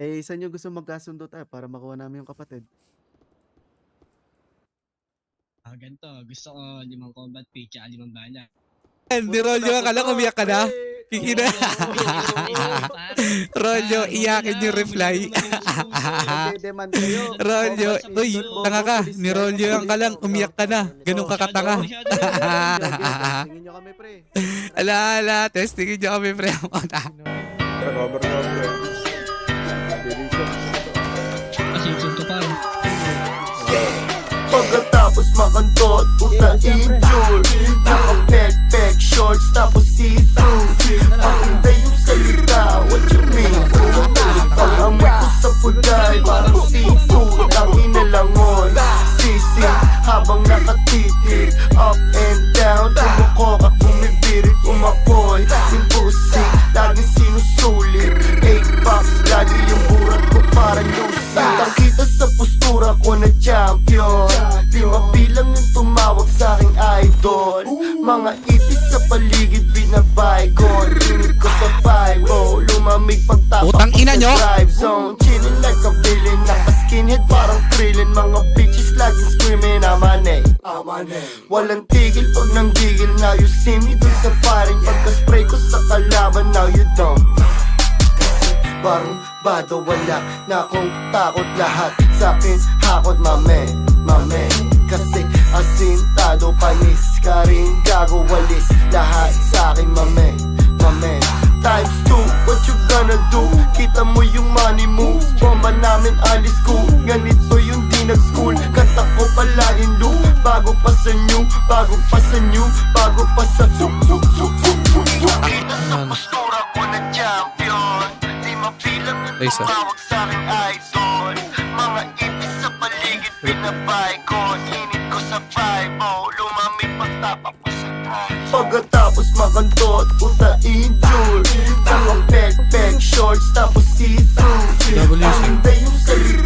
Eh, saan niyo gusto magkasundo tayo para makuha namin yung kapatid? Ganito, gusto ko 5 combat pay tsaka 5 bala. Nirolyo ka lang, umiyak ka na. Kikina. Rolyo, iyakin yung reply. Magde-demand kayo. Rolyo, Combat uy, pistol, tanga ka. police, Nirolyo police, yan ka lang, umiyak ka na. Ganun ka katanga. Tingin nyo kami, pre. Ala, testingin nyo kami, pre. Recover na ako. Kasi sunto pa. Pagkatapos makantot, utain jewel Naka-peg shorts tapos see-through Ang hindi yung salita, what you mean? Pag-amoy ko sa pulay, parang seafood Ang inalangon, sisig habang nakatitig Up and down, tumukoka, bumibirit, umapoy Yung pussy, laging sinusulit 8 bucks, lagi yung burat ko parang lucy Nakita sa postura ko na champion 5 bilang yung tumawag sa aking idol Mga ipis sa paligid binabaygon Init ko sa 5-0 Lumamig pagtapak Utang ko ina sa nyo! drive zone Chilling like a villain Naka-skinhead parang krillin Mga bitches laging screaming Amane Walang tigil pag nanggigil Now you see me dun sa firing Pagka-spray ko sa kalaban Now you don't Parang bado wala na akong takot lahat Sa'kin hakot mame Kasi asintado panis ka rin gago walis Lahat sa'kin mame Times 2, what you gonna do? Kita mo yung money moves Bomba namin alis ko Ganito yung di nag-school Kanta ko palaging loop Bago pa sa new Bago pa sa new Bago pa sa suk Kita sa postura ko na champion Di mapilang yung Isa. tumawag sa'king idol Mga ipis sa paligid binabay ko Init ko sa 5-0 Lumamig pagtapak ko sa drive Pagkatapos makantot, utain jewel Naka-peg shorts tapos see-through Ang hindi yung salita